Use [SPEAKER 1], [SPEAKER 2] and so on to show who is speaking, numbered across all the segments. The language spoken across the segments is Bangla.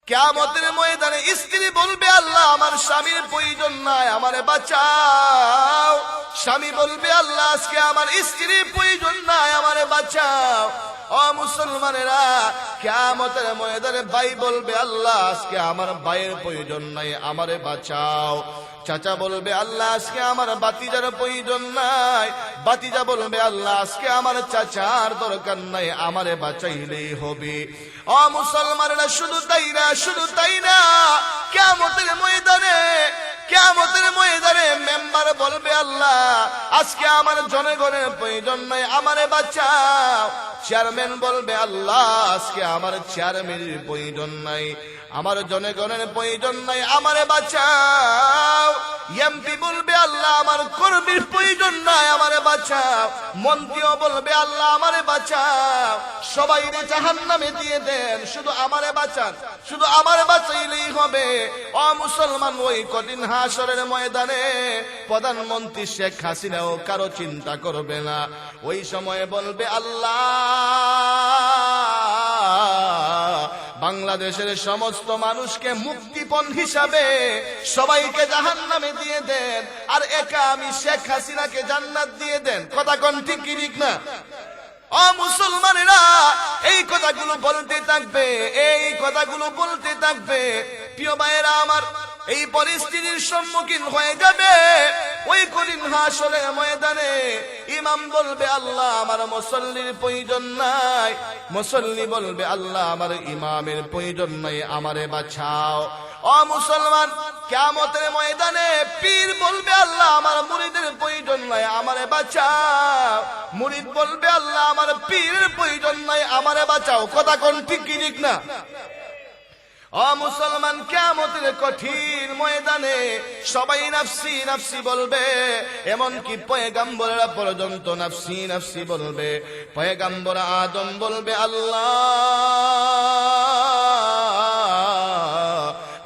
[SPEAKER 1] কিয়ামতের ময়দানে স্ত্রী বলবে, আল্লাহ আমার স্বামীর প্রয়োজন নাই, আমারে বাঁচাও। স্বামী বলবে, আল্লাহ আজকে আমার স্ত্রীর প্রয়োজন নাই, আমারে বাঁচাও। ও মুসলমানেরা, কিয়ামতের ময়দানে ভাই বলবে, আল্লাহ আজকে আমার ভাইয়ের প্রয়োজন নাই, আমারে বাঁচাও। চাচা বলবে, আল্লাহ আজকে আমার বাতিজার প্রয়োজন নাই। বাতিজা বলবে, আল্লাহ আজকে আমার চাচার দরকার নাই, আমারে বাঁচাইলেই হবে। ও মুসলমানেরা, শুধু তাই না, শুধু তাই না, কিয়ামতের ময়দানে মেম্বার বলবে, আল্লাহ আজকে আমার জনগণের প্রয়োজন নাই, আমারে বাঁচাও। চেয়ারম্যান বলবে, আল্লাহ আজকে আমার চেয়ারম্যানের প্রয়োজন নাই, আমার জনগণের প্রয়োজন নাই, আমারে বাঁচাও। এমপি বলবে, আল্লাহ আমার কর্মীর প্রয়োজন নাই, আমারে বাঁচাও। মন্ত্রীও বলবে, আল্লাহ আমারে বাঁচাও। সবাই জাহান্নামে দিয়ে দেন, শুধু আমারে বাঁচান, শুধু আমারে বাঁচাইলেই হবে। ও মুসলমান, ওই কঠিন হাসরের ময়দানে প্রধানমন্ত্রী শেখ হাসিনাও কারো চিন্তা করবে না। ওই সময়ে বলবে, আল্লাহ বাংলাদেশের সমস্ত মানুষকে মুক্তিপণ হিসাবে সবাইকে জাহান্নামে দিয়ে দেন, আর একা আমি শেখ হাসিনাকে জান্নাত দিয়ে দেন। কথা কোন ঠিক কি ঠিক না? ও মুসলমানেরা, এই কথাগুলো বলতে থাকবে, এই কথাগুলো বলতে থাকবে। প্রিয় ভাইয়েরা আমার, এই পরিস্থিতির সম্মুখীন হয়ে যাবে ওই কঠিন হাসরের ময়দানে। ইমাম বলবে, আল্লাহ আমার মুসল্লির প্রয়োজন নাই। মুসল্লি বলবে, আল্লাহ আমার ইমামের প্রয়োজন নাই, আমারে বাঁচাও। ও মুসলমান, কিয়ামতের ময়দানে পীর বলবে, আল্লাহ আমার মুরিদের প্রয়োজন নাই, আমারে বাঁচাও। মুরিদ বলবে, আল্লাহ আমার পীরের প্রয়োজন নাই, আমারে বাঁচাও। কথা কোন ঠিক কি ঠিক না? ও মুসলমান, কিয়ামতের কঠিন ময়দানে সবাই নাফসি নাফসি বলবে, এমনকি পয়গম্বররা পর্যন্ত নাফসি নাফসি বলবে। পয়গম্বর আদম বলবে, আল্লাহ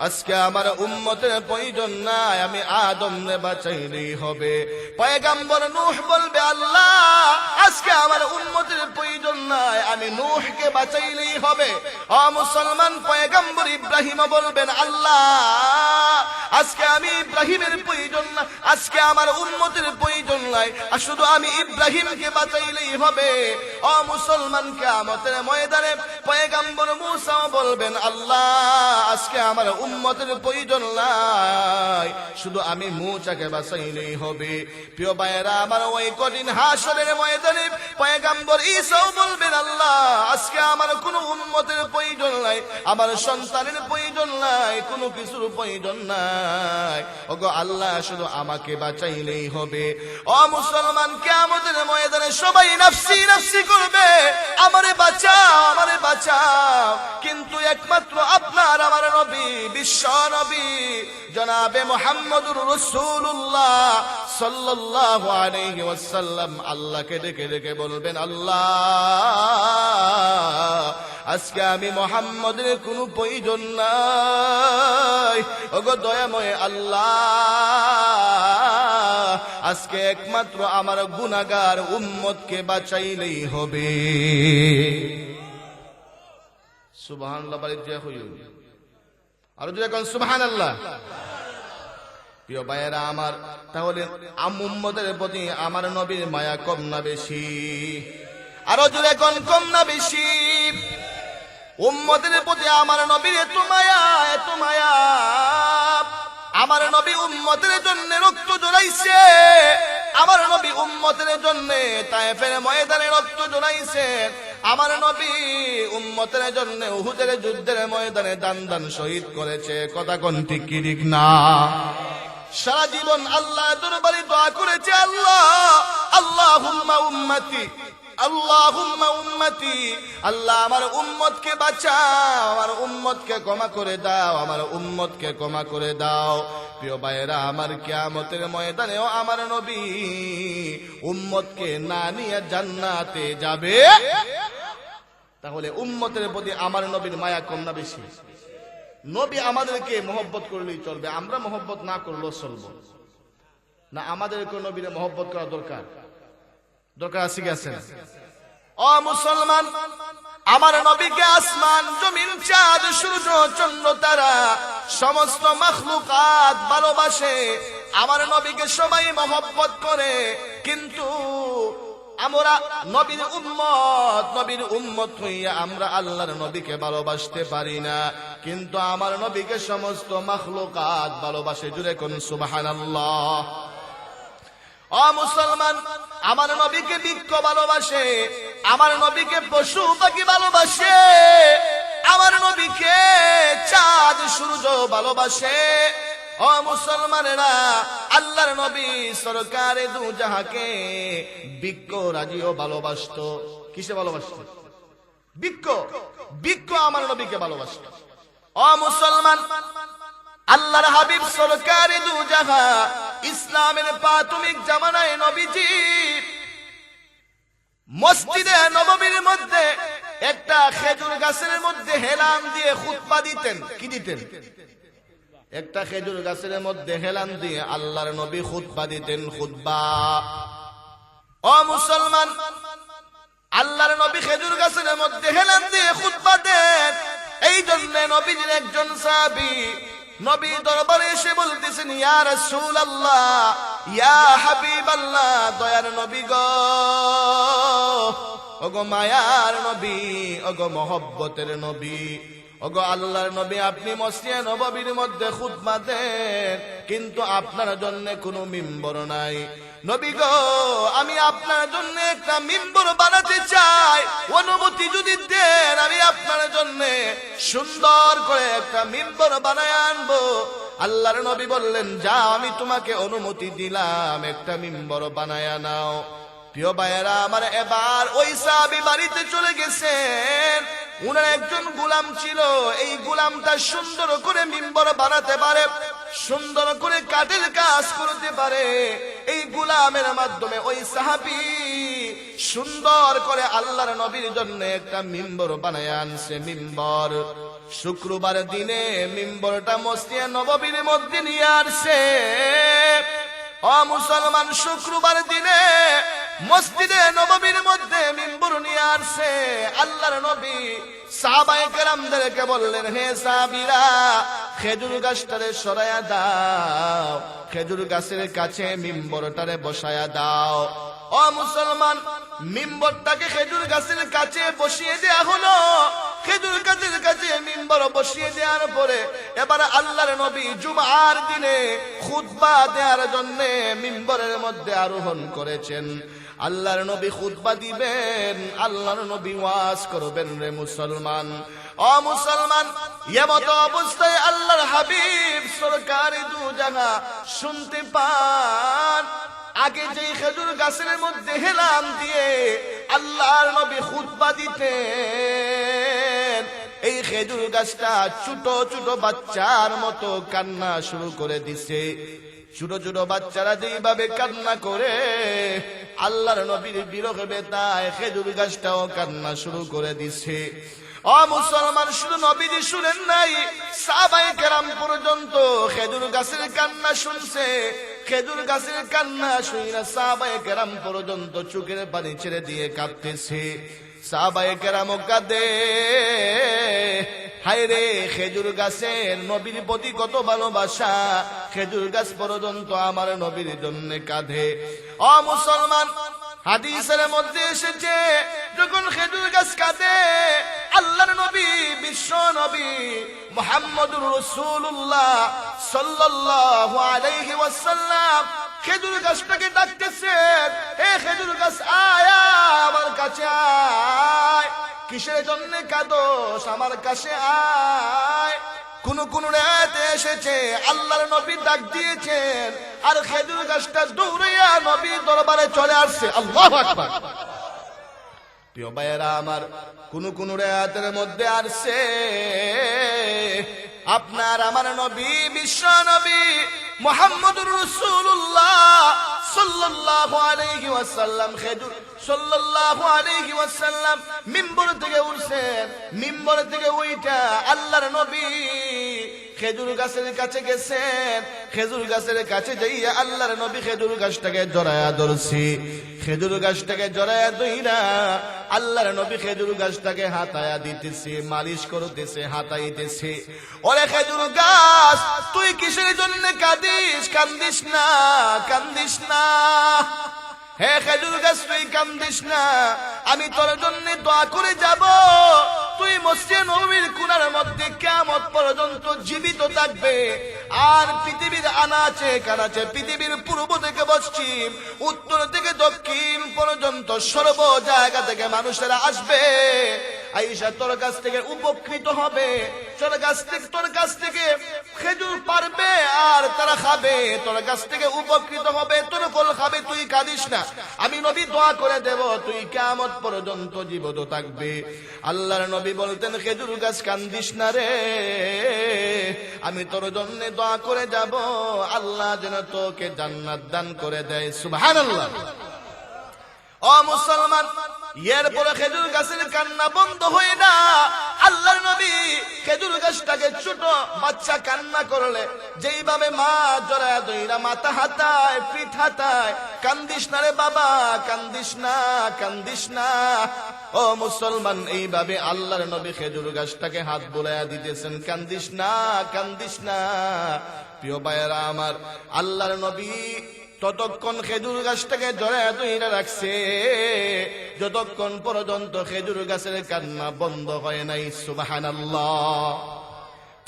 [SPEAKER 1] আজকে আমার উম্মতের প্রয়োজন নাই, আমি আদমরে বাঁচাইলেই হবে। পয়গম্বর নূহ বলবে, আল্লাহ আজকে আমার উম্মতের প্রয়োজন নাই, আমি নূহকে বাঁচাইলেই হবে। ও মুসলমান, পয়গম্বর ইব্রাহিম বলবেন, আল্লাহ আজকে আমি ইব্রাহিমের প্রয়োজন না, আজকে আমার উম্মতের প্রয়োজন নাই, আর শুধু আমি ইব্রাহিমকে বাঁচাইলেই হবে। ও মুসলমান, কিয়ামতের ময়দানে পয়গম্বর মূসা বলবেন, আল্লাহ আজকে আমার উম্মতের প্রয়োজন নাই, শুধু আমি মূসাকে বাঁচাইলেই হবে। প্রিয় ভাইয়েরা আমার, ওই কঠিন হাসরের ময়দানে পয়গম্বর ঈসা বলবেন, আল্লাহ আজকে আমার কোনো উম্মতের প্রয়োজন নাই, আমার সন্তানের প্রয়োজন নাই, কোনো কিছুর প্রয়োজন নাই। ওগো আল্লাহ, শুধু আমাকে বাঁচাইলেই হবে। ও মুসলমান, কিয়ামতের ময়দানে সবাই নাফসি নাফসি করবে, আমারে বাঁচাও, আমারে বাঁচাও। কিন্তু একমাত্র আপনার আমার নবী, বিশ্ব নবী জনাবে মুহাম্মদুর রাসূলুল্লাহ সাল্লাল্লাহু আলাইহি ওয়াসাল্লাম আল্লাহকে ডেকে ডেকে বলবেন, আল্লাহ আজকে আমি মুহাম্মদের কোনো প্রয়োজন নাই। ওগো দয়াময় আল্লাহ, আজকে একমাত্র আমার গুনাহগার উম্মতকে বাঁচাইলেই হবে। সুবহানাল্লাহ, বলে জয় হইল, আর যদি এখন সুবহানাল্লাহ। প্রিয় ভাইয়েরা আমার, তাহলে উম্মতের প্রতি আমার নবীর মায়া কম না বেশি? আরো জোরে এখন কম না বেশি? উম্মতের প্রতি আমার নবীর এত মায়া, এত মায়া। আমার নবী উম্মতের জন্য রক্ত জড়াইছে, আমার নবী উম্মতের জন্য তায়েফের ময়দানে রক্ত জড়াইছে, আমার নবী উম্মতের জন্য উহুদের যুদ্ধের ময়দানে দান দান শহীদ করেছে। কথা কোন ঠিক কি ঠিক না? সারা জীবন আল্লাহ দরবারে দোয়া করেছে, আল্লাহ আল্লাহুম্মা উম্মতি, আল্লাহুম্মা উম্মতি, আল্লাহ আমার উম্মতকে বাঁচাও, আমার উম্মতকে ক্ষমা করে দাও, আমার উম্মতকে ক্ষমা করে দাও। প্রিয় ভাইয়েরা আমার, কিয়ামতের ময়দানেও আমার নবী উম্মতকে না নিয়ে জান্নাতে যাবে। তাহলে উম্মতের প্রতি আমার নবীর মায়া কম না বেশি? নবী আমাদেরকে মহব্বত করলেই চলবে, আমরা মহব্বত না করলেও চলবো না? আমাদেরকে নবীর মহব্বত করা দরকার, দরকার আছে কি আছে? ও মুসলমান, আমার নবীকে আসমান জমিন চাঁদ সূর্য চন্দ্র তারা সমস্ত মাখলুকাত ভালোবাসে, আমার নবীকে সবাই মহব্বত করে। কিন্তু আমরা নবীর উম্মত হইয়া আমরা আল্লাহর নবীকে ভালোবাসতে পারি না, কিন্তু আমার নবীকে সমস্ত মাখলুকাত ভালোবাসে। জুড়ে কোন সুবহানাল্লাহ। ও মুসলমান, আমার নবীকে বৃক্ষ ভালোবাসে, আমার নবীকে পশু পাখি ভালোবাসে, আমার নবীকে চাঁদ সূর্য ভালোবাসে। ও মুসলমানেরা, আল্লাহর নবী সরকারে দু জাহাকে বৃক্ষ রাজিও ভালোবাসতো। কিসে ভালোবাসতো? বৃক্ষ আমার নবীকে ভালোবাসতো। ও মুসলমান, আল্লাহর হাবিব সরকারে দু জাহা ইসলামের প্রাথমিক জামানায় নবীজি মসজিদে নববীর মধ্যে একটা খেজুর গাছের মধ্যে হেলান দিয়ে খুতবা দিতেন। কি দিতেন? একটা খেজুর গাছের মধ্যে হেলান দিয়ে আল্লাহর নবী খুতবা দিতেন। খুতবা। ও মুসলমান, আল্লাহর নবী খেজুর গাছের মধ্যে হেলান দিয়ে খুতবা দেন। এই জন্য নবীর একজন সাহাবী নবী দরবারে এসে বলতেছেন, ইয়া রাসূলুল্লাহ, ইয়া হাবিবাল্লাহ, দয়ার নবী গো, ওগো মায়ার নবী, ওগো মহব্বতের নবী, ওগো আল্লাহর নবী, আপনি মসজিদে নববীর মধ্যে খুতবা দেন, কিন্তু আপনার জন্য কোনো মিম্বর নাই। নবী গো, আমি আপনার জন্য একটা মিম্বর বানাতে চাই, অনুমতি যদি দেন আমি আপনার জন্য সুন্দর করে একটা মিম্বর বানায় আনবো। আল্লাহর নবী বললেন, যাও, আমি তোমাকে অনুমতি দিলাম, একটা মিম্বর বানায় নাও। প্রিয় ভাইয়েরা আমার, এবার ওই সাহাবী বাড়িতে চলে গেছেন। উনার একজন গোলাম ছিল, এই গোলামটা সুন্দর করে মিম্বর বানাতে পারে, সুন্দর করে কাঠের কাজ করতে পারে। এই গোলামের মাধ্যমে ওই সাহাবী সুন্দর করে আল্লাহর নবীর জন্য একটা মিম্বর বানায় আনছে। মিম্বর শুক্রবার দিনে মিম্বরটা মসজিদে নববীর মধ্যে নিয়ে আসছে। ও মুসলমান, শুক্রবার দিনে মসজিদে নববীর মধ্যে মিম্বর নিয়ে আসছে। আল্লাহর নবী সাহাবায়ে কেরামদেরকে বললেন, হে সাহাবীরা, খেজুর গাছটারে সরায়া দাও, খেজুর গাছের কাছে মিম্বরটারে বসায়া দাও। ও মুসলমান, মিম্বরটাকে খেজুর গাছের কাছে বসিয়ে দেয়া হলো। খেজুর গাছের কাছে মিম্বর বসিয়ে দেওয়ার পরে এবার আল্লাহর নবী জুমার দিনে খুতবা দেওয়ার জন্য মিম্বরের মধ্যে আরোহণ করেছেন। আল্লাহর নবী খুতবা দিবেন, আল্লাহর নবী ওয়াজ করবেন। রে মুসলমান, ও মুসলমান, এমত অবস্থায় আল্লাহর হাবিব সরকারে দু জাহা শুনতে পান, আগে যে খেজুর গাছের মধ্যে হেলান দিয়ে আল্লাহর নবী খুতবা দিতেন, এই খেজুর গাছটা ছোট ছোট বাচ্চার মতো কান্না শুরু করে দিছে। ছোট ছোট বাচ্চারা যেইভাবে কান্না করে, আল্লাহর নবীর বিরহ বেতায় খেজুর গাছটাও কান্না শুরু করে দিছে। ও মুসলমান, শুধু নবীজি শুনেন নাই, সাহাবায়ে কেরাম পর্যন্ত খেজুর গাছের কান্না শুনছে। খেজুর গাছের কান্না শুনে সাহাবায়ে কেরাম পর্যন্ত চোখের পানি ছেড়ে দিয়ে কাঁদতেছে। সাহাবায়ে কেরাম কাঁদে, হায় রে, খেজুর গাছের নবীর প্রতি কত ভালোবাসা, খেজুর গাছ পর্যন্ত আমার নবীর জন্য কাঁদে। ও মুসলমান, হাদিসের মধ্যে এসেছে, যখন খেজুর গাছ কাঁদে, আল্লাহর নবী, বিশ্ব নবী মুহাম্মদুর রাসূলুল্লাহ সাল্লাল্লাহু আলাইহি ওয়াসাল্লাম খেজুর গাছটাকে ডাকতেছেন, হে খেজুর গাছ, আয় আমার কাছে আয়। কিসের জন্য কাঁদোস? আমার কাছে আয়। কোন রাতে এসেছে আল্লাহর নবী ডাক দিয়েছেন, আর খেজুর গাছটা দৌড়িয়া নবী দরবারে চলে আসছে। আল্লাহু আকবার। প্রিয় ভাইয়েরা আমার, কোন রাতের মধ্যে আসছে আপনার আমার নবী, বিশ্ব নবী মুহাম্মদুর রাসূলুল্লাহ সাল্লাল্লাহু আলাইহি ওয়াসাল্লাম খেজুর সাল্লাল্লাহু আলাইহি ওয়াসাল্লাম মিম্বর থেকে উঠছেন। মিম্বর থেকে উইটা আল্লাহর নবী খেজুর গাছের কাছে গেছেন, খেজুর গাছের কাছে যাইয়া আল্লাহর নবী খেজুর গাছটাকে জড়ায়া ধরছি। খেজুর গাছটাকে জড়ায়া ধইরা আল্লাহর নবী খেজুর গাছটাকে হাতায়া দিতেছে, মালিশ করতেছে, হাতাইতেছে। ওরে খেজুর গাছ, তুই কিসের জন্য কাঁদিস? কান্দিস না, কান্দিস না। হে খেজুর গাছ, তুই কান্দিস না, আমি তোর জন্য দোয়া করে যাব। তুই মসজিদে নববীর কোণার মধ্যে কিয়ামত পর্যন্ত জীবিত থাকবে। আর পৃথিবীর আনাচে কানাচে, পৃথিবীর পূর্ব থেকে পশ্চিম, উত্তর থেকে দক্ষিণ পর্যন্ত সর্ব জায়গা থেকে মানুষেরা আসবে, আইসা তোর কাছ থেকে উপকৃত হবে। তোর কাছ থেকে খেজুর পারবে আর তারা খাবে, তোর কাছ থেকে উপকৃত হবে, তোর ফল খাবে। তুই কাঁদিস না, আমি নবী দোয়া করে দেব, তুই কিয়ামত পর্যন্ত জীবিত থাকবে। আল্লাহর নবী বলতেন, খেজুর গাছ কান্দিস না রে, আমি তোর জন্য দোয়া করে যাব, আল্লাহ যেন তোকে জান্নাত দান করে দেয়। সুবহানাল্লাহ। ও মুসলমান, এরপরে খেজুর গাছের কান্না বন্ধ হয় না। আল্লাহর নবী খেজুর গাছটাকে ছোট বাচ্চা কান্না করলে যেইভাবে মা জড়ায়া ধইরা মাথা হাতায়, পিঠ হাতায়, কান্দিস না রে বাবা, কান্দিস না, কান্দিস না। ও মুসলমান, এইভাবে আল্লাহর নবী খেজুর গাছটাকে হাত বুলাইয়া দিতেছেন, কান্দিস না, কান্দিস না। প্রিয় ভাইয়েরা আমার, আল্লাহর নবী ততক্ষণ খেজুর গাছটাকে জড়ায়া ধইরা রাখছে যতক্ষণ পর্যন্ত খেজুর গাছের কান্না বন্ধ হয় নাই। সুবহানাল্লাহ।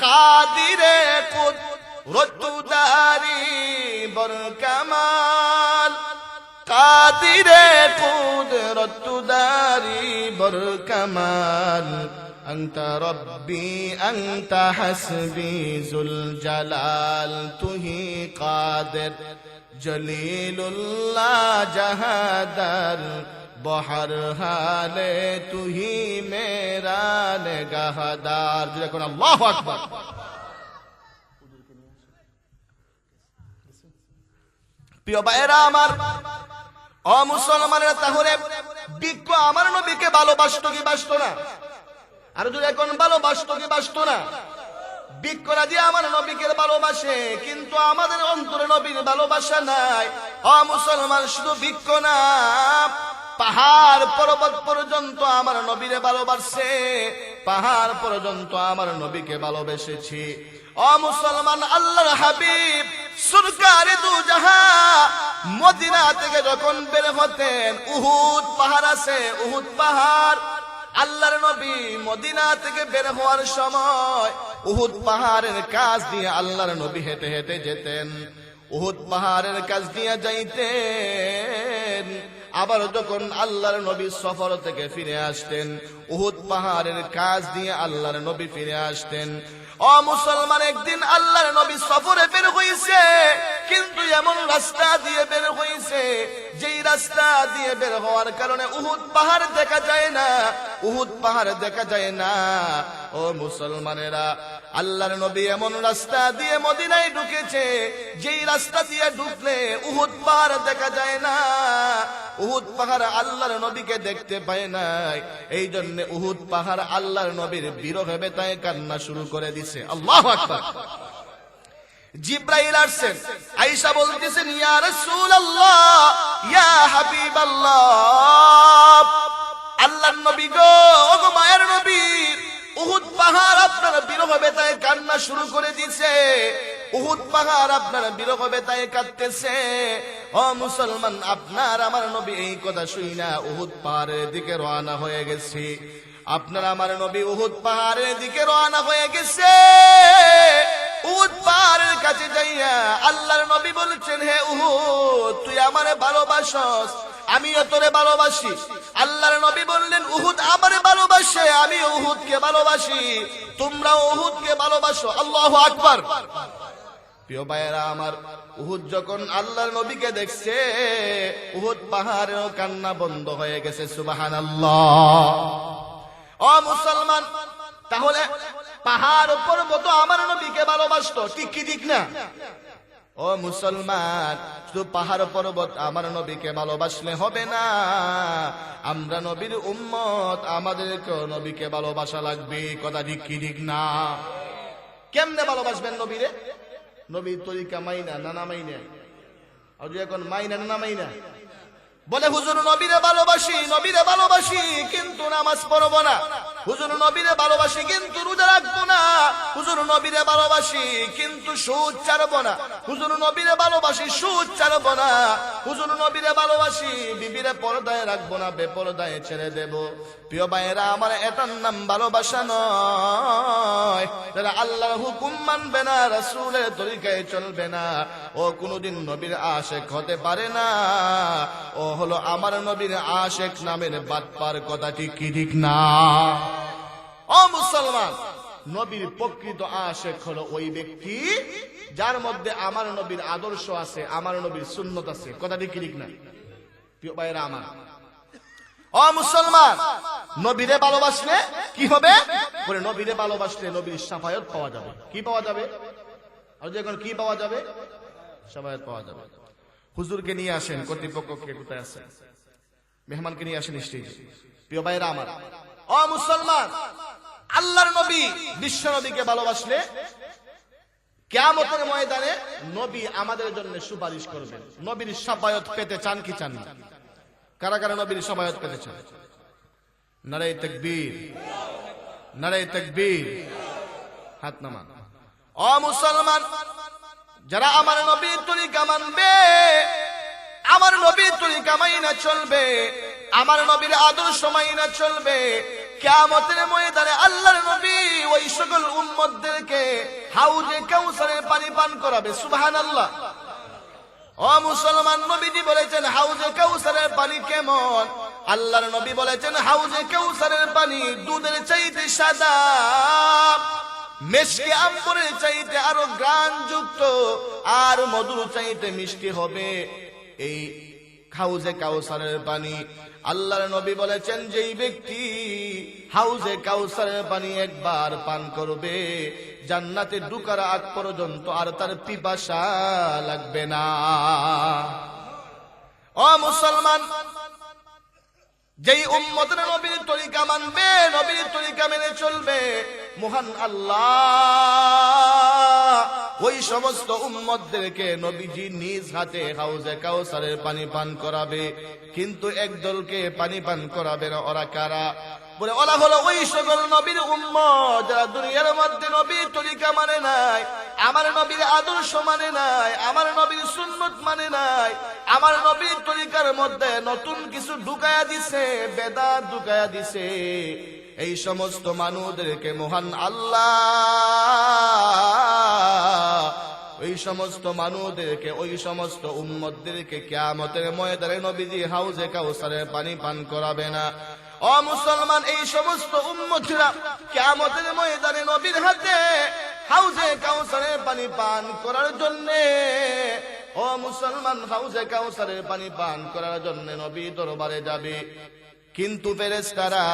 [SPEAKER 1] কাদিরে কুদরতদারি বরকামাল, কাদিরে কুদরতদারি বরকামাল, আনতা রব্বি আনতা হাসবি জুল জালাল, তুহি কাদের জলিলুল্লাহ জাহাদার, বহর হালে তুহি মেরা নেগাহদার। যখন আল্লাহু আকবার। প্রিয় ভাইয়েরা আমার, ও মুসলমানেরা, তাহলে বৃক্ষ আমার নবীকে ভালোবাসতো কি বাসতো না? আর যদি এখন ভালোবাসতো কি বাসতো না? বৃক্ষরা যে আমার নবীকে ভালোবাসে, কিন্তু আমাদের অন্তরে নবীর ভালোবাসা নাই। ও মুসলমান, শুধু বৃক্ষ না, পাহাড় পর্বত পর্যন্ত আমার নবীরে ভালোবাসে, পাহাড় পর্যন্ত আমার নবীকে ভালোবেসেছি। ও মুসলমান, আল্লাহর হাবিব সরকারে দু জাহান মদিনা থেকে যখন বের হতেন, উহুদ পাহাড় আছে, উহুদ পাহাড়, আল্লাহর নবী মদিনা থেকে বের হওয়ার সময় উহুদ পাহাড়ের কাছ দিয়ে আল্লাহর নবী হেঁটে হেঁটে যেতেন। উহুদ পাহাড়ের কাছ দিয়ে যাইতেন, আবার যখন আল্লাহর নবী সফর থেকে ফিরে আসতেন, উহুদ পাহাড়ের কাছ দিয়ে আল্লাহর নবী ফিরে আসতেন। ও মুসলমান, একদিন আল্লাহর নবী সফরে বের হইছে, কিন্তু এমন রাস্তা দিয়ে বের হইছে যেই রাস্তা দিয়ে বের হওয়ার কারণে উহুদ পাহাড় দেখা যায় না, উহুদ পাহাড় দেখা যায় না। ও মুসলমানেরা, আল্লাহর নবী এমন রাস্তা দিয়ে মদিনায় ঢুকেছে যেই রাস্তা দিয়ে ঢুকলে উহুদ পাহাড় দেখা যায় না। উহুদ পাহাড় আল্লাহর নবীকে দেখতে পায় নাই, এই জন্য উহুদ পাহাড় আল্লাহর নবীর বিরহে বেতায় কান্না শুরু করে দিছে। আল্লাহু আকবার। জিব্রাইল আসছেন, আয়েশা বলতেছেন, ইয়া রাসূলুল্লাহ, ইয়া হাবিবাল্লাহ, আল্লাহর নবী গো, ওগো মায়ের নবী, উহুদ পাহাড় আপনার বিরহ বেতায় কান্না শুরু করে দিয়েছে, উহুদ পাহাড় আপনার বিরহ বেতায় কাঁদতেছে। ও মুসলমান, আপনার আমার নবী এই কথা শুই না উহুদ পাহাড়ের দিকে রওনা হয়ে গেছে। আপনার আমার নবী উহুদ পাহাড়ের দিকে রওনা হয়ে গেছে। উহুদ পাহাড়ের কাছে যাইয়া আল্লাহর নবী বলছেন, হে উহুদ, তুই আমারে ভালোবাসস, আমিও তোরে ভালোবাসি। আল্লাহর নবী বললেন, উহুদ আমারে ভালোবাসে, আমি উহুদকে ভালোবাসি, তোমরা উহুদকে ভালোবাসো। আল্লাহু আকবার। প্রিয় ভাইয়েরা আমার, উহুদ যখন আল্লাহর নবীকে দেখছে, উহুদ পাহাড়েও কান্না বন্ধ হয়ে গেছে। সুবহানাল্লাহ। ও মুসলমান, তাহলে পাহাড় পর্বত আমার নবীকে ভালোবাসতো, ঠিক কি ঠিক না? ও মুসলমান, শুধু পাহাড় পর্বত আমার নবীকে ভালোবাসলে হবে না, আমরা নবীর উম্মত, আমাদেরকে নবীকে ভালোবাসা লাগবে। কথা ঠিক কি ঠিক না? কেমনে ভালোবাসবেন নবীরে? নবীর তরিকা মাইনা না না মাইনা? আর যদি এখন মাইনা না মাইনা বলে হুজুর নবীরে ভালোবাসি কিন্তু নামাজ পড়বো না, হুজুর নবীরে ভালোবাসি কিন্তু রোজা রাখবো না, হুজুর নবীরে ভালোবাসি কিন্তু সুদ ছাড়বো না, হুজুর নবীরে ভালোবাসি সুদ ছাড়বো না, হুজুর নবীরে ভালোবাসি বিবিরে পর্দায় রাখবো না, বেপরদায় ছেড়ে দেব। প্রিয় ভাইয়েরা আমার, এটার নাম ভালোবাসা নয়। যারা আল্লাহর হুকুম মানবে না, রাসূলের তরিকায় চলবে না, ও কোনোদিন নবীর আশিক হতে পারে না। ও হলো আমার নবীর আশিক নামের বাটপার। কথা ঠিক না? ও মুসলমান, নবীর প্রকৃত আশিক হলো ওই ব্যক্তি যার মধ্যে আমার নবীর আদর্শ আছে, আমার নবীর সুন্নত আছে। কথা ঠিক না? প্রিয় ভাইরা আমার, ও মুসলমান, নবীরে ভালোবাসলে কি হবে? বলে নবীরে ভালোবাসলে নবীর শাফায়াত পাওয়া যাবে। কি পাওয়া যাবে? আর যখন কি পাওয়া যাবে? শাফায়াত পাওয়া যাবে। হুজুরকে নিয়ে আসেন, কর্তৃপক্ষকে কোথায় আছে? মেহমানকে নিয়ে আসেন স্টেজে। প্রিয় ভাইরা আমার, ও মুসলমান, আল্লাহর নবী বিশ্ব নবীকে ভালোবাসলে কিয়ামতের ময়দানে নবী আমাদের জন্য সুপারিশ করবেন। নবীর শাফায়াত পেতে চান কি চান না? কারা কারা নবীর শাফায়াত পেতে চান? নারে তাকবীর, নারে তাকবীর, হাত নামান। ও মুসলমান, যারা আমার নবীর তরিকা মানবে, আমার নবীর তরিকা মাইনা চলবে, আমার নবীর আদর্শ মাইনা চলবে, কিয়ামতের ময়দানে আল্লাহর নবী ওই সকল উম্মতদেরকে হাউজে কাউসারের পানি পান করাবে। সুবহানাল্লাহ। ও মুসলমান, নবীজি বলেছেন হাউজে কাউসারের পানি কেমন? আল্লাহর নবী বলেছেন হাউজে কাউসারের পানি দুধের চাইতে সাদা, মেশকে আম্বরের চাইতে আরো গ্রাণযুক্ত, আর মধুর চাইতে মিষ্টি হবে এই হাউজে কাউসারের পানি। আল্লাহর নবী বলেছেন যেই ব্যক্তি হাউজে কাউসারের পানি একবার পান করবে, জান্নাতে ঢোকার আগ পর্যন্ত আর তার পিপাসা লাগবে না। ও মুসলমান, যেই উম্মতের নবীর তরিকা মানবে, নবীর তরিকা মেনে চলবে, মহান আল্লাহ ওই সমস্ত উম্মতদেরকে নবীজি নিজ হাতে হাউজে কাউসারের পানি পান করাবে। কিন্তু একদলকে পানি পান করাবে না। ওরা কারা? বলে ওরা হলো ওই সকল নবীর উম্মত যারা দুনিয়ার মধ্যে নবীর তরিকা মানে নাই, আমার নবীর আদর্শ মানে নাই, আমার নবীর সুন্নত মানে নাই, আমার নবীর তরিকার মধ্যে নতুন কিছু ঢুকায়া দিছে, বেদাত ঢুকায়া দিছে। এই সমস্ত মানুষদেরকে মহান আল্লাহ ওই সমস্ত মানুষদেরকে, ওই সমস্ত উম্মতদেরকে কিয়ামতের ময়দানে নবীজি হাউজে কাউসারের পানি পান করাবে না। ও মুসলমান, এই সমস্ত উম্মতরা কিয়ামতের ময়দানে নবীর হাতে হাউজে কাউসারের পানি পান করার জন্য, ও মুসলমান, হাউজে কাউসারের পানি পান করার জন্য নবী দরবারে যাবে। কিন্তু ফেরেশতারা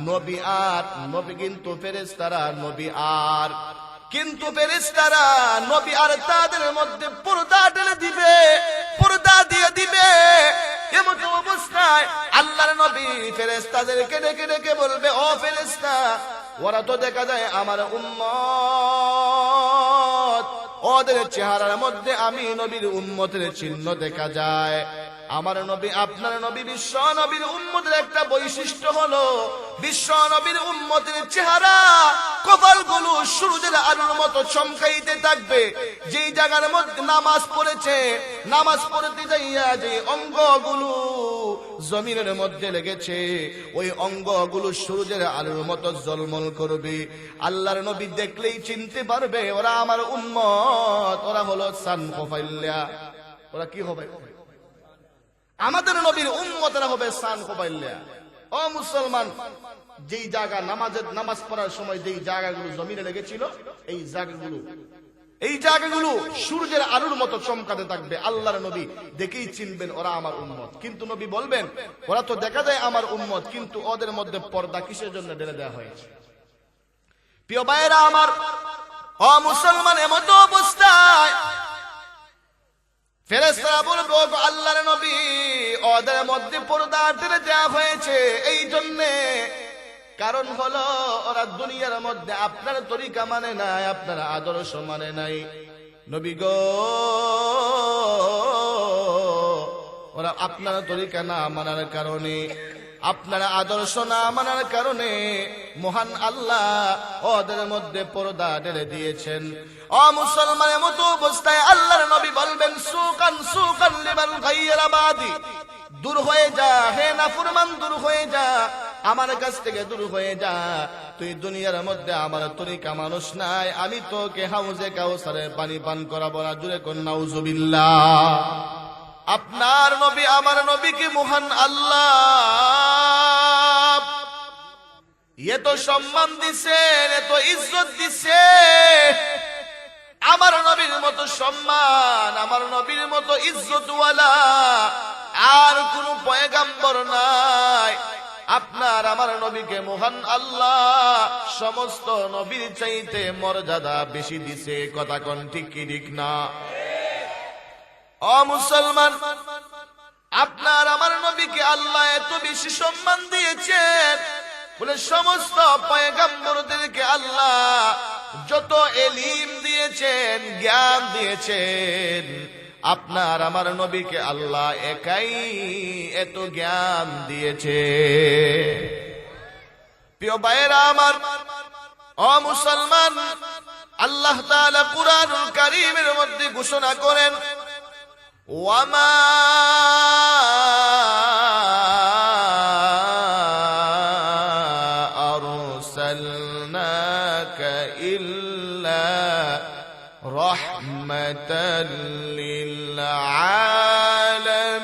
[SPEAKER 1] নবী আর নবী, কিন্তু ফেরেশতারা নবী আর, কিন্তু ফেরেশতারা নবী আর তাদের মধ্যে পর্দা ঢেলে দিবে, পর্দা দিয়ে দিবে। এমন অবস্থায় আল্লাহর নবী ফেরেশতাদেরকে ডেকে ডেকে বলবে, ও ফেরেশতা, ওরা তো দেখা যায় আমার উম্মত, ওদের চেহারার মধ্যে আমি নবীর উম্মতের চিহ্ন দেখা যায়। আমার নবী, আপনার নবী, বিশ্ব নবীর উম্মতের একটা বৈশিষ্ট্য হলো বিশ্ব নবীর উম্মতের চেহারা কপালগুলো সূর্যের আলোর মতো চমকাইতে থাকবে। যেই জায়গার মধ্যে নামাজ পড়েছে, নামাজ পড়তে যাইয়া যে অঙ্গগুলো জমিনের মধ্যে লেগেছে, ওই অঙ্গগুলো সূর্যের আলোর মতো ঝলমল করবে। আল্লাহর নবী দেখলেই চিনতে পারবে ওরা আমার উম্মত, ওরা হলো সান কফাইল্লা। ওরা কি হবে? আমাদের নবীর উম্মতরা হবে সান কফাইল্লা। ও মুসলমান, যেই জায়গা নামাজ পড়ার সময় যেই জায়গাগুলো জমিনে লেগেছিল, এই জায়গাগুলো সূর্যের আলোর মতো চমকাতে থাকবে। আল্লাহর নবী দেখেই চিনবেন ওরা আমার উম্মত। কিন্তু নবী বলবেন, ওরা তো দেখা যায় আমার উম্মত, কিন্তু ওদের মধ্যে পর্দা কিসের জন্য ঢেলে দেওয়া হয়েছে? প্রিয় ভাইয়েরা আমার, ও মুসলমান, এমন অবস্থায় ফেরেশতারা বলবে, ও আল্লাহর নবী, ওদের মধ্যে পর্দা ঢেলে দেওয়া হয়েছে, এই জন্যে কারণ হলো ওরা দুনিয়ার মধ্যে আপনার তরিকা মানে নাই, আপনার আদর্শ মানে নাই। নবী গো, ওরা আপনার তরিকা না মানার কারণে, আপনার আদর্শ না মানার কারণে মহান আল্লাহ ওদের মধ্যে পর্দা ঢেলে দিয়েছেন। ও মুসলমানের মতো অবস্থায় আল্লাহর নবী বলবেন, সুকান সুকান লিমান গায়রা বাদি, দূর হয়ে যা হে নাফরমান, দূর হয়ে যা, আমার কাছ থেকে দূর হয়ে যা। তুই দুনিয়ার মধ্যে আমার তরিকা মানুষ নাই, আমি তোকে হাউজে কাউসারে পানি পান করাবো না। জুড়ে কোন নাউজুবিল্লাহ। আপনার নবী আমার নবীকে মহান আল্লাহ এত সম্মান দিছেন, এত ইজ্জত দিছে। আমার নবীর মতো সম্মান, আমার নবীর মতো ইজ্জতওয়ালা আর কোন পয়গাম্বর নাই। আপনার আমার নবীকে মহান আল্লাহ সমস্ত নবীর চাইতে মর্যাদা বেশি দিছে। কথা কোন ঠিক কি ঠিক না? ও মুসলমান, আপনার আমার নবীকে আল্লাহ এত বেশি সম্মান দিয়েছেন বলে সমস্ত পয়গম্বরদেরকে আল্লাহ যত এলিম দিয়েছেন, জ্ঞান দিয়েছেন, আপনার আমার নবীকে আল্লাহ একাই এত জ্ঞান দিয়েছে। প্রিয় ভাইরা আমার, ও মুসলমান, আল্লাহ তাআলা কুরআনুল কারীমের মধ্যে ঘোষণা করেন, ওয়ামা আরসালনাকা ইল্লা রাহমাতাল লিল আলামিন।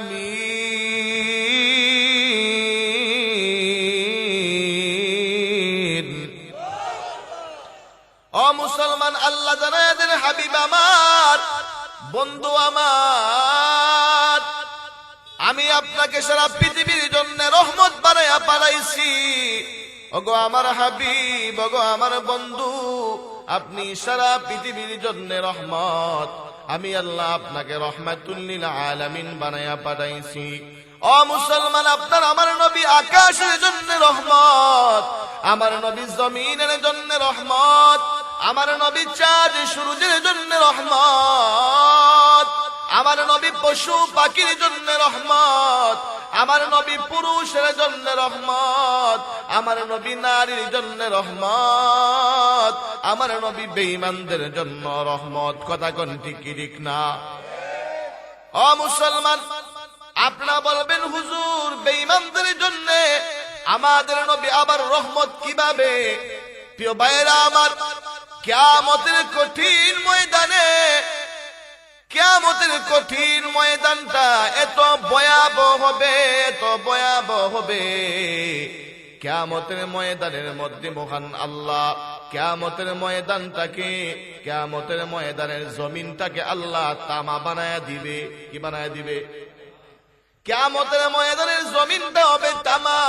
[SPEAKER 1] ও মুসলমান, আল্লাহ জানায় দেন, হাবিব আমার, বন্ধু আমার, আমি আপনাকে সারা পৃথিবীর জন্য রহমত বানায়া পাঠাইছি। ওগো আমার হাবিব, ওগো আমার বন্ধু, আপনি সারা পৃথিবীর জন্য রহমত। আমি আল্লাহ আপনাকে রহমাতুল লিল আলামিন বানায়া পাঠাইছি। ও মুসলমান, আপনার আমার নবী আকাশের জন্য রহমত, আমার নবী জমিনের জন্য রহমত, আমার নবী চাঁদ সূর্যের জন্য রহমত, আমার নবী পশু পাখির জন্য রহমত, আমার নবী পুরুষের জন্য রহমত, আমার নবী নারীর জন্য রহমত, আমার নবী বেঈমানদের জন্য রহমত। কথা কোন ঠিক কি ঠিক না? ও মুসলমান, আপনারা বলবেন, হুজুর, বেঈমানদের জন্য আমাদের নবী আবার রহমত কিভাবে? প্রিয় ভাইরা আমার, কিয়ামতের কঠিন ময়দানে, কিয়ামতের কঠিন ময়দানটা এত ভয়াবহ হবে, এত ভয়াবহ হবে। কিয়ামতের ময়দানের মধ্যে মহান আল্লাহ কিয়ামতের ময়দানটাকে, কিয়ামতের ময়দানের জমিনটাকে আল্লাহ তামা বানায়া দিবে। কি বানায়া দিবে? কিয়ামতের ময়দানের জমিনটা হবে তামা।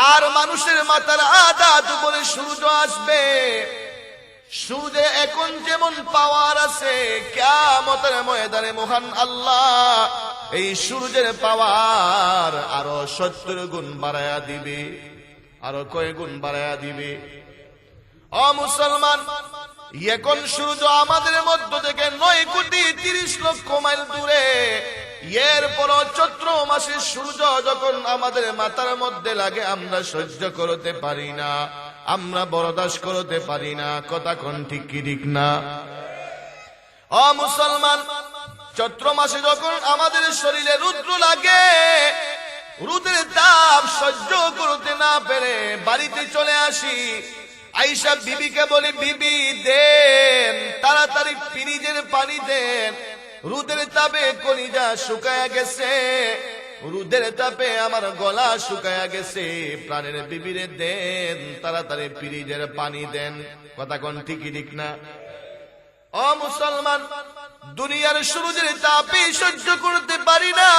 [SPEAKER 1] আর মানুষের মাথার আধা দুপুরে সূর্য আসবে। সূর্যে এখন যেমন পাওয়ার আছে, কিয়ামতের ময়দানে মহান আল্লাহ এই সূর্যের পাওয়ার আরো 70 গুণ বাড়ায়া দিবে। আরো কয় গুণ বাড়ায়া দিবে? ও মুসলমান, এখন সূর্য আমাদের মধ্য থেকে 9,30,00,000 মাইল দূরে। এরপরও চৈত্র মাসের সূর্য যখন আমাদের মাথার মধ্যে লাগে, আমরা সহ্য করতে পারি না, আমরা বরদাস্ত করতে পারি না। কথা কোন ঠিক কি ঠিক না? ও মুসলমান, চৈত্র মাসে যখন আমাদের শরীরে রুদ্র লাগে, রুদ্রের তাপ সহ্য করতে না পেরে বাড়িতে চলে আসি। আয়েশা বিবিকে বলি, বিবি দেন, তাড়াতাড়ি ফ্রিজের পানি দেন, রুদের তাপে কলিজা শুকায়া গেছে, রুদের তাপে আমার গলা শুকায়া গেছে। প্রাণের বিবিরে দেন, তাড়াতাড়ি ফ্রিজের পানি দেন। কথা কোন ঠিক ঠিক না? ও মুসলমান, দুনিয়ার সূর্যের তাপে সহ্য করতে পারি না,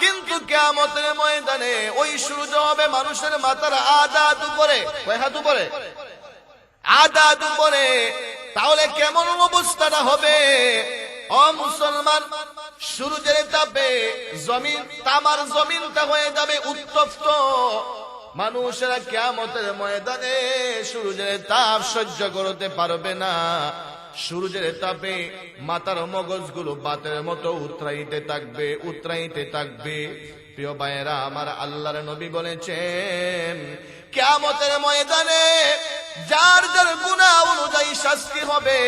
[SPEAKER 1] কিন্তু কিয়ামতের ময়দানে ওই সূর্য হবে মানুষের মাথার আধা দুপুরে। কয় হাত উপরে? আধা দুপুরে। তাহলে কেমন অবস্থাটা হবে? ও মুসলমান, সূর্যের তাপে জমিন, তামার জমিনটা হয়ে যাবে উত্তপ্ত। মানুষেরা কিয়ামতের ময়দানে সূর্যের তাপ সহ্য করতে পারবে না। সূর্যের তাপে মাথার মগজগুলো বাতের মতো উতরাইতে থাকবে। প্রিয় ভাইয়েরা আমার, আল্লাহর নবী বলেছেন কিয়ামতের ময়দানে যার যার গুনাহ অনুযায়ী শাস্তি হবে।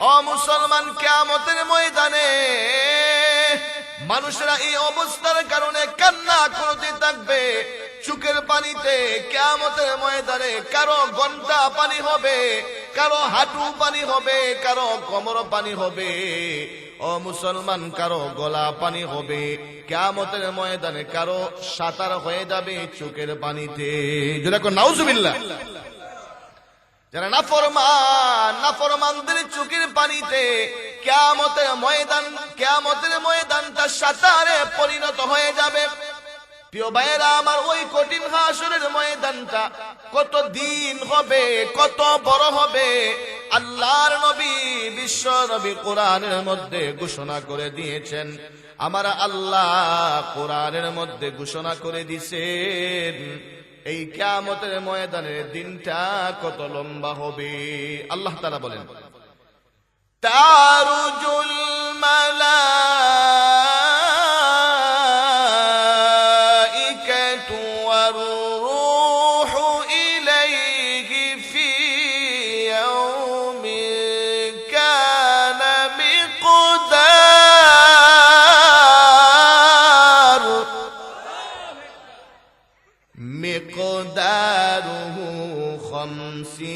[SPEAKER 1] ও মুসলমান, কিয়ামতের ময়দানে মানুষেরা এই অবস্থার কারণে কান্না করতে থাকবে চোখের পানিতে। কিয়ামতের ময়দানে কারো ঘন্টা পানি হবে, কারো হাঁটু পানি হবে, কারো কোমর পানি হবে। ও মুসলমান, কারো গলা পানি হবে। কিয়ামতের ময়দানে কারো সাঁতার হয়ে যাবে চোখের পানিতে। যেরকম নাউজুবিল্লাহ। যারা নাফরমানদের চোখের পানিতে কিয়ামতের ময়দানটা সাঁতারে পরিণত হয়ে যাবে। প্রিয় ভাইয়েরা আমার, ওই কঠিন হাসরের ময়দানটা কত দিন হবে, কত বড় হবে, আল্লাহর নবী বিশ্ব নবী কোরআনের মধ্যে ঘোষণা করে দিয়েছেন। আমার আল্লাহ কোরআনের মধ্যে ঘোষণা করে দিয়েছেন এই কিয়ামতের ময়দানের দিনটা কত লম্বা হবে। আল্লাহ তাআলা বলেন, তারুজুল মালাইকাতু ওয়ার রূহু ইলাইহি ফি ইয়াউমিন কানা মিকদারুহু 50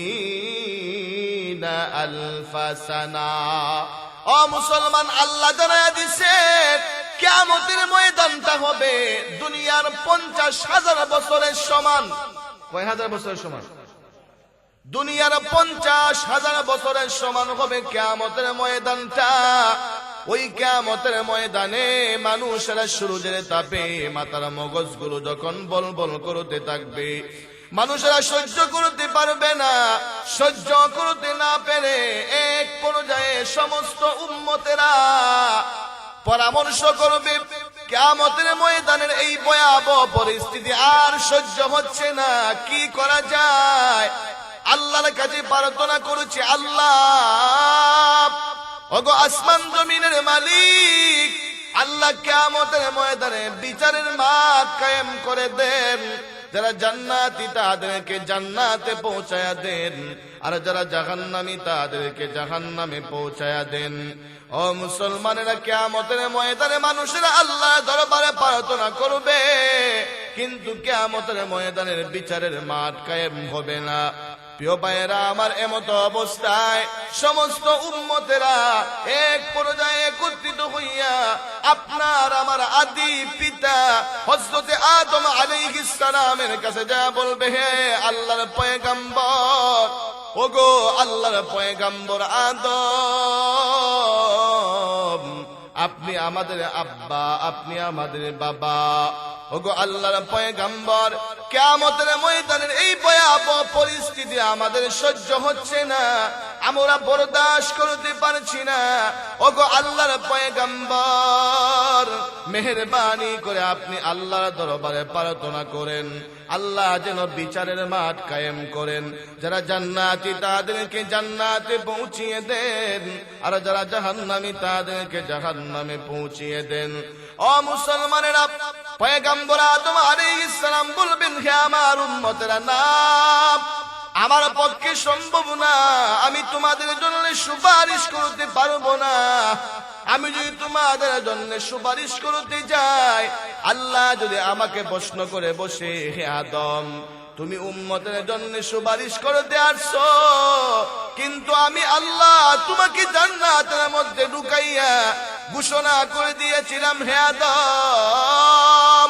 [SPEAKER 1] আলফ সানা। ও মুসলমান, আল্লাহ জানায়া দিয়েছেন কিয়ামতের ময়দানটা হবে দুনিয়ার 50,000 বছরের সমান। কয় হাজার বছরের সমান? দুনিয়ার 50,000 বছরের সমান হবে কিয়ামতের ময়দানটা। ওই কিয়ামতের ময়দানে মানুষেরা সূর্যের তাপে মাথার মগজগুলো যখন বলবল করতে থাকবে, মানুষেরা সহ্য করতে পারবে না। সহ্য করতে না পেরে এক পর্যায়ে সমস্ত উম্মতেরা পরামর্শ করবে, কিয়ামতের ময়দানের এই ভয়াবহ পরিস্থিতি আর সহ্য হচ্ছে না, কি করা যায়? আল্লাহর কাছে প্রার্থনা করেছে, আল্লাহ ওগো আসমান জমিনের মালিক, আল্লাহ কিয়ামতের ময়দানে বিচারের মাঠ কায়েম করে দেন। যারা জান্নাতি তাদেরকে জান্নাতে পৌঁছায়া দেন, আর যারা জাহান্নামী তাদেরকে জাহান্নামে পৌঁছায়া দেন। ও মুসলমানেরা, কিয়ামতের ময়দানে মানুষেরা আল্লাহ দরবারে প্রার্থনা করবে, কিন্তু কিয়ামতের ময়দানের বিচারের মাঠ কায়েম হবে না। প্রিয় ভাইয়েরা আমার, এমত অবস্থায় সমস্ত উম্মতেরা এক পর্যায়ে একত্রিত হইয়া আপনার আমার আদি পিতা হযরতে আদম আলাইহিস সালামের কাছে যা বলবে, হে আল্লাহর পয়গম্বর, ওগো আল্লাহর পয়গম্বর আদম, আপনি আমাদের আব্বা, আপনি আমাদের বাবা। ওগো আল্লাহর পয়গম্বর, কিয়ামতের ময়দানের এই ভয়াবহ পরিস্থিতি আমাদের সহ্য হচ্ছে না, আমরা বরদাস্ত করতে পারছি না। ওগো আল্লাহর পয়গম্বর, মেহেরবানি করে আপনি আল্লাহর দরবারে প্রার্থনা করেন, আল্লাহ যেন বিচারের মাঠ কায়েম করেন। যারা জান্নাতি তাদেরকে জান্নাতে পৌঁছিয়ে দেন, আর যারা জাহান্নামী তাদেরকে জাহান্নামে পৌঁছিয়ে দেন। ও মুসলমানেরা, পয়গম্বর আদম আলাইহিস সালাম বলবেন, হে আমার উম্মতেরা, না, আমার পক্ষে সম্ভব না, আমি তোমাদের জন্য সুপারিশ করতে পারবো না। আমি যদি তোমাদের জন্য সুপারিশ করতে যাই, আল্লাহ যদি আমাকে প্রশ্ন করে বসে, হে আদম, তুমি উম্মতের জন্য সুপারিশ করতে আসছো, কিন্তু আমি আল্লাহ তোমাকে জান্নাতের মধ্যে ঢুকাইয়া ঘোষণা করে দিয়েছিলাম, হে আদম,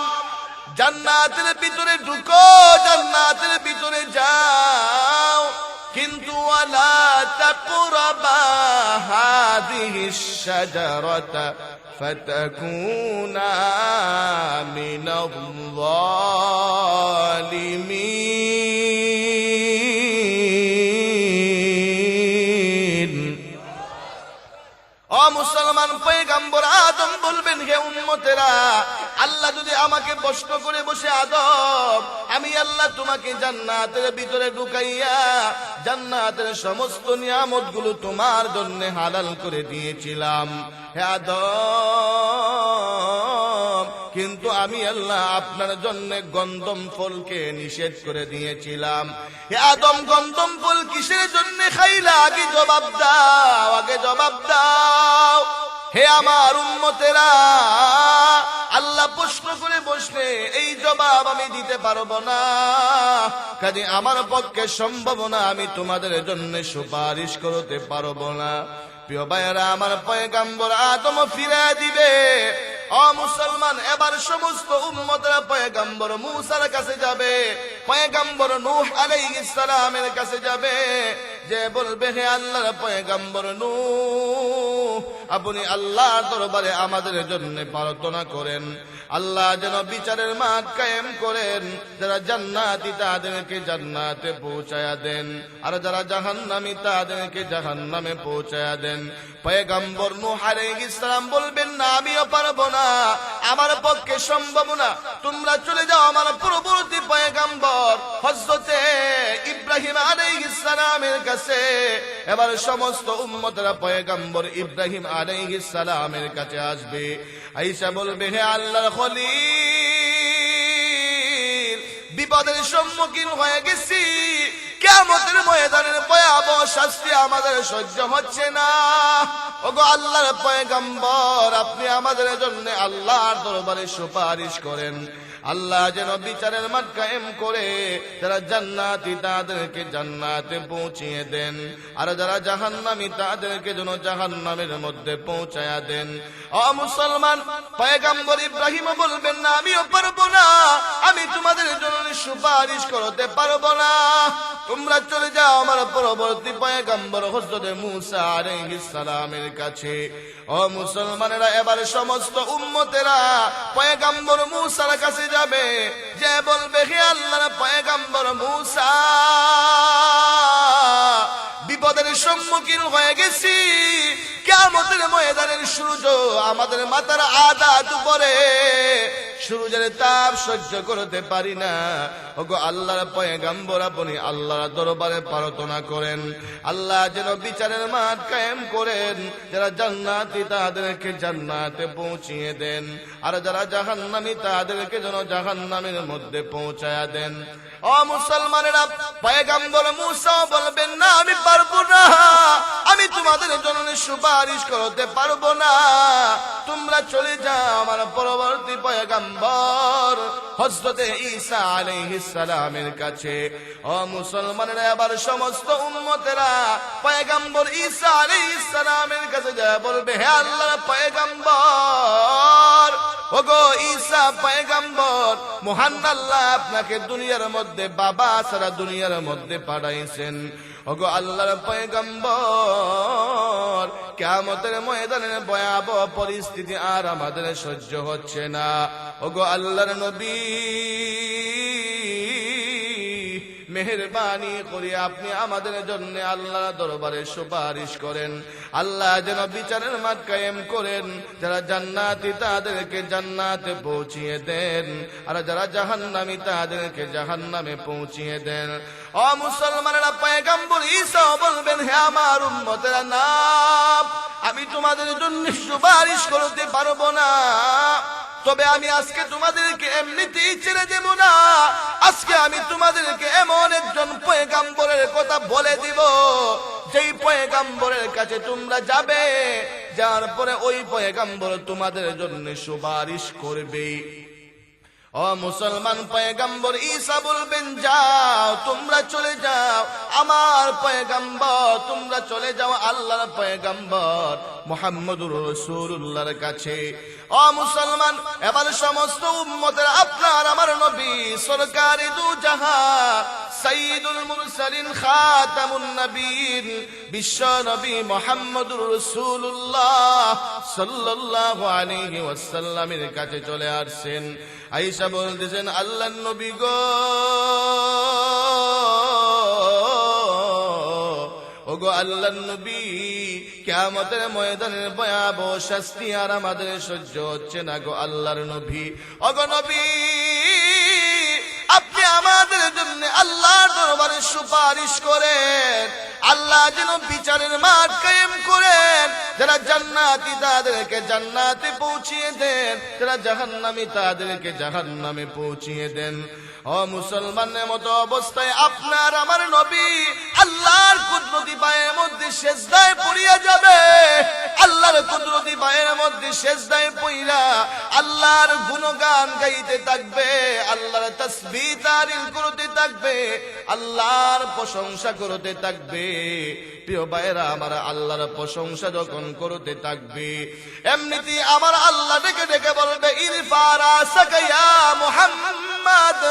[SPEAKER 1] জান্নাতের ভিতরে ঢুকো, জান্নাতের ভিতরে যাও, কিন্তু ওয়ালা তাকরাবা হাযিহিশ শাজারাতা ফাতাকুনা মিনাল যালিমিন। ও মুসলমান পয়গম্বর আদম বলবেন, হে উম্মতেরা, আল্লাহ যদি আমাকে প্রশ্ন করে বসে, আদম আমি আল্লাহ তোমাকে জান্নাতের ভিতরে ঢুকাইয়া জান্নাতের সমস্ত নিয়ামতগুলো তোমার জন্য হালাল করে দিয়েছিলাম, হে আদম, কিন্তু আমি আল্লাহ আপনার জন্য গন্ধম ফলকে নিষেধ করে দিয়েছিলাম। হে আদম, গন্ধম ফল কিসের জন্য খাইলা? আগে জবাব দাও, আগে জবাব দাও। হে আমার উম্মতেরা, আল্লাহ প্রশ্ন করে বসলে এই জবাব আমি দিতে পারবো না, কাজে আমার পক্ষে সম্ভব না, আমি তোমাদের জন্য সুপারিশ করতে পারবো না। প্রিয় ভাইয়েরা, আমার পয়গম্বর আদম ফিরে দিবে। ও মুসলমান, এবার সমস্ত উম্মতরা পয়গম্বর মূসার কাছে যাবে, পয়গম্বর নূহ আলাইহিস সালামের কাছে যাবে, যে বলবে, হে আল্লাহর পয়গম্বর নূহ, আপনি আল্লাহর দরবারে আমাদের জন্য প্রার্থনা করেন, আল্লাহ যেন বিচারের মাঠ কায়েম করেন, যারা জান্নাতি তাদেরকে জান্নাতে পৌঁছায়া দেন, আর যারা জাহান্নামী তাদেরকে জাহান্নামে পৌঁছায়া দেন। পয়গম্বর নূহ আলাইহিস সালাম বলবেন, না, আমিও পারবো না, আমার পক্ষে সম্ভব না, তোমরা চলে যাও আমার পূর্ববর্তী পয়গম্বর হযরতে ইব্রাহিম আলাইহিস সালামের কাছে। এবার সমস্ত উম্মতরা পয়গম্বর ইব্রাহিম আলাইহিস সালামের কাছে আসবে, আয়েশা বলবে, হে আল্লাহর খলিল, বিপদের সম্মুখীন হয়ে গেছি, কিয়ামতের ময়দানের ভয়াবহ শাস্তি আমাদের সহ্য হচ্ছে না, ওগো আল্লাহর পয়গম্বর, আপনি আমাদের জন্য আল্লাহর দরবারে সুপারিশ করেন, আল্লাহ যেন বিচারের মাঠ কায়েম করে যারা জান্নাতি তাদেরকে জান্নাতে পৌঁছিয়ে দেন, আর যারা জাহান্নামী তাদেরকে যেন জাহান্নামের মধ্যে পৌঁছায়া দেন। ও মুসলমান, পয়গম্বর ইব্রাহিম বলবেন, না, আমিও পারবো না, আমি তোমাদের জন্য সুপারিশ করতে পারবো না, তোমরা চলে যাও আমার পরবর্তী পয়গম্বর হযরত মূসা আলাইহিস সালামের কাছে। ও মুসলমানেরা, এবার সমস্ত উম্মতেরা পয়গম্বর মূসার কাছে যাবে, যে বলবে, হে আল্লাহর পয়গম্বর মূসা, বিপদের সম্মুখীন হয়ে গেছি, কিয়ামতের ময়দানের সূর্য আমাদের মাথার আধা উপরে, সূর্যের তাপ সহ্য করতে পারি না, ওগো আল্লাহর পয়গম্বর, আপনি আল্লাহর দরবারে প্রার্থনা করেন, আল্লাহ যেন বিচারের মাঠ কায়েম করেন, যারা জান্নাতি তাদেরকে জান্নাতে পৌঁছিয়ে দেন, আর যারা জাহান্নামী তাদেরকে যেন জাহান্নামের মধ্যে পৌঁছায়া দেন। ও মুসলমানেরা, পয়গম্বর মূসা বলবেন, না, আমি পারবো না, আমি তোমাদের জন্য সুপারিশ করতে পারবো না, তোমরা চলে যাও আমার পরবর্তী পয়গম্বর হযরতে ঈসা আলাইহিস সালামের কাছে। ও মুসলমানেরা, আবার সমস্ত উম্মতেরা পয়গম্বর ঈসা আলাইহিস সালামের কাছে যা বলবে, হে আল্লাহর পয়গম্বর, ওগো ঈসা পয়গম্বর, মহান আল্লাহ আপনাকে দুনিয়ার মধ্যে বাবা ছাড়া দুনিয়ার মধ্যে পাঠাইছেন, ওগো আল্লাহর পয়গম্বর, কিয়ামতের ময়দানের ভয়াবহ পরিস্থিতি আর আমাদের সহ্য হচ্ছে না, ওগো আল্লাহর নবী, মেহেরবানি করে আপনি আমাদের জন্য আল্লাহর দরবারে সুপারিশ করেন, আল্লাহ যেন বিচারের মাঠ কায়েম করেন, যারা জান্নাতি তাদেরকে জান্নাতে পৌঁছিয়ে দেন, আর যারা জাহান্নামী তাদেরকে জাহান্নামে পৌঁছিয়ে দেন। ও মুসলমানেরা, পয়গম্বর ঈসা বলবেন, হে আমার উম্মতেরা, না, আমি তোমাদের জন্য সুপারিশ করতে পারবো না, তবে আমি আজকে তোমাদেরকে এমনিতেই ছেড়ে দেব না, আজকে আমি তোমাদেরকে এমন একজন পয়গম্বরের কথা বলে দিব, যেই পয়গম্বরের কাছে তোমরা যাবে, যার পরে ওই পয়গম্বর তোমাদের জন্য সুপারিশ করবে। ও মুসলমান, পয়গম্বর ঈসা বলবেন, যাও, তোমরা চলে যাও আমার পয়গম্বর, তোমরা চলে যাও আল্লাহর পয়গম্বর মুহাম্মদুর রাসূলুল্লাহর কাছে। ও মুসলমান, এবার সমস্ত উম্মতের আপনার আমার নবী সরকারি দু জাহান সাইয়্যিদুল মুরসালিন খাতামুন নবীন বিশ্ব নবী মুহাম্মদুর রাসূলুল্লাহ সাল্লাল্লাহু আলাইহি ওয়াসাল্লামের কাছে চলে আসছেন। আয়েশা বলতেছেন, আল্লাহর নবী গো, ও ওগো আল্লাহর নবী, কিয়ামতের ময়দানের ভয়াবহ শাস্তি আর আমাদের সহ্য হচ্ছে না গো আল্লাহর নবী। ওগো নবী, আপনি আমাদের জন্য আল্লাহর দরবারে সুপারিশ করেন, আল্লাহ যেন বিচারের মাঠ কায়েম করেন, যারা জান্নাতি তাদেরকে জান্নাতে পৌঁছিয়ে দেন, যারা জাহান্নামী তাদেরকে জাহান্নামে পৌঁছিয়ে দেন। ও মুসলমানের মতো অবস্থায় আপনার আমার নবী আল্লাহর কুদরতি পায়ের মধ্যে সেজদায় পড়িয়া যাবে, আল্লাহর কুদরতি পায়ের মধ্যে সেজদায় পড়িয়া আল্লাহর গুণগান গাইতে থাকবে, আল্লাহর তাসবিহ তাহলিল করতে থাকবে, আল্লাহর প্রশংসা করতে থাকবে। প্রিয় ভাইরা আমার, আল্লাহর প্রশংসা যখন করতে থাকবে, এমনিতেই আমার আল্লাহ ডেকে ডেকে বলবে, ইরফা রাসাকা ইয়া মুহাম্মদ,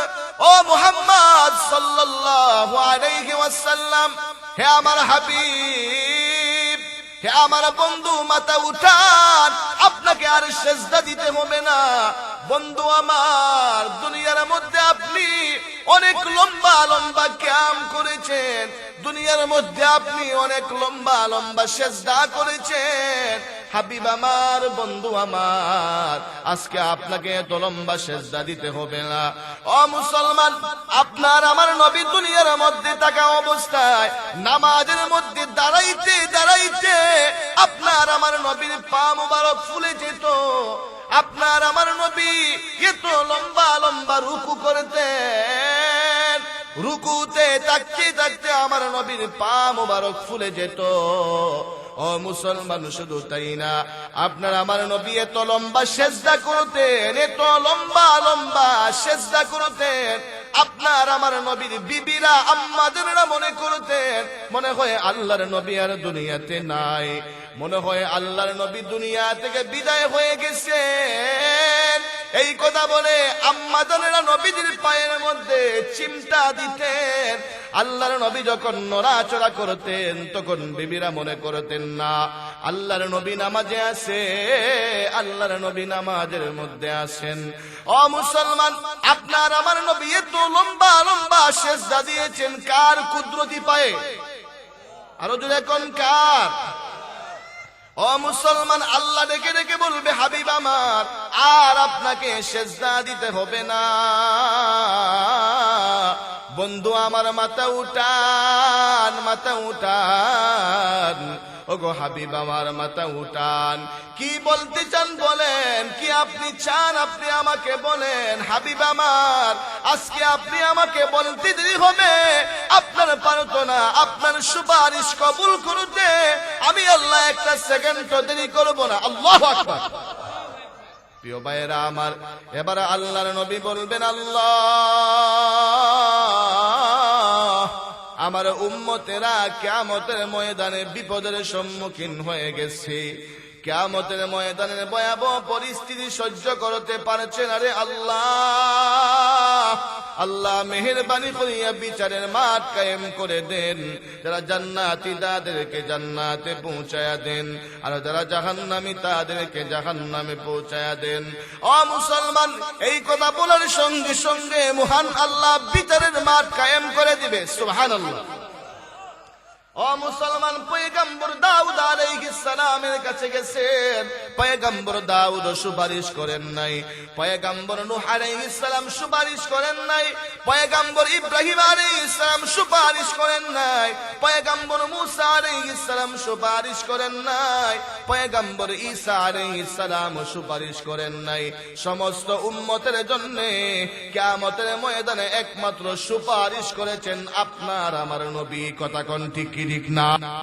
[SPEAKER 1] ও মুহাম্মদ সাল্লাল্লাহু আলাইহি ওয়াসাল্লাম, হে আমার হাবিব, হে আমার বন্ধু, মাথা উঠান, আপনাকে আর সেজদা দিতে হবে না। বন্ধু আমার, দুনিয়ার মধ্যে আপনি অনেক লম্বা লম্বা কিয়াম করেছেন, দুনিয়ার মধ্যে আপনি অনেক লম্বা লম্বা সেজদা করেছেন। হাবিব আমার, বন্ধু আমার, আজকে আপনাকে এত লম্বা সেজদা দিতে হবে না। ও মুসলমান, আপনার আমার নবী দুনিয়ার মধ্যে থাকা অবস্থায় নামাজের মধ্যে দাঁড়াইতে দাঁড়াইতে আপনার আমার নবীর পা মুবারক ফুলে যেত। আপনার আমার নবী এত লম্বা লম্বা রুকু করতেন, রুকুতে থাকতে থাকতে আমার নবীর পা মুবারক ফুলে যেত। ও মুসলমান, শুধু তাই না, আপনার আমার নবী এত লম্বা সেজদা করতেন, এত লম্বা লম্বা সেজদা করতেন, আপনার আমার নবীর বিবিরা আম্মাদেররা মনে করতেন মনে হয় আল্লাহর নবী আর দুনিয়াতে নাই, মনে হয় আল্লাহর নবী দুনিয়া থেকে বিদায় হয়ে গেছেন। এই কথা বলে আম্মাজানেরা নবীজির পায়ের মধ্যে চিমটা দিতেন। আল্লাহর নবী যখন নড়াচড়া করতেন তখন বিবিরা মনে করতেন না আল্লাহর নবী নামাজে আছে, আল্লাহর নবী নামাজের মধ্যে আছেন। ও মুসলমান, আপনার আমার নবী এত লম্বা লম্বা সেজদা দিয়েছেন কার কুদরতি পায়ে? আরো যদি এখন কার? ও মুসলমান, আল্লাহ ডেকে ডেকে বলবে, হাবিব আমার, আর আপনাকে সেজদা দিতে হবে না। বন্ধু আমার, মাথা উঠান, মাথা উঠান, ওগো হাবিব আমার, মাথা উঠান। কি বলতে চান বলেন, কি আপনি চান আপনি আমাকে বলেন। হাবিব আমার, আজকে আপনি আমাকে বলতে দেরি হবে, আপনার প্রার্থনা আপনার সুপারিশ কবুল করতে আমি আল্লাহ একটা সেকেন্ড দেরি করব না। আল্লাহু আকবার। প্রিয় ভাইয়েরা আমার, এবার আল্লাহর নবী বলবেন, আল্লাহ, আমার উম্মতেরা কিয়ামতের ময়দানে বিপদের সম্মুখীন হয়ে গেছে, কিয়ামতের ময়দানের ভয়াবহ পরিস্থিতি সহ্য করতে পারছে না রে আল্লাহ। আল্লাহ মেহেরবানি করিয়া বিচারের মাঠ কায়েম করে দেন, যারা জান্নাতি তাদেরকে জান্নাতে পৌঁছায়া দেন, আর যারা জাহান্নামী তাদেরকে জাহান্নামে পৌঁছায়া দেন। ও মুসলমান, এই কথা বলার সঙ্গে সঙ্গে মহান আল্লাহ বিচারের মাঠ কায়েম করে দিবে। সুবহানাল্লাহ। ও মুসলমান, পয়গম্বর দাউদ আলাইহিস সালামের কাছে গেছেন, পয়গম্বর দাউদ সুপারিশ করেন নাই, পয়গম্বর নূহ আলাইহিস সালাম সুপারিশ করেন নাই, পয়গম্বর ইব্রাহিম আলাইহিস সালাম সুপারিশ করেন নাই, পয়গম্বর মূসা আলাইহিস সালাম সুপারিশ করেন নাই, পয়গম্বর ঈসা আলাইহিস সালাম সুপারিশ করেন নাই। সমস্ত উম্মতের জন্য কিয়ামতের ময়দানে একমাত্র সুপারিশ করেছেন আপনার আমার নবী। কথা কোন ঠিক কি ঠিক না?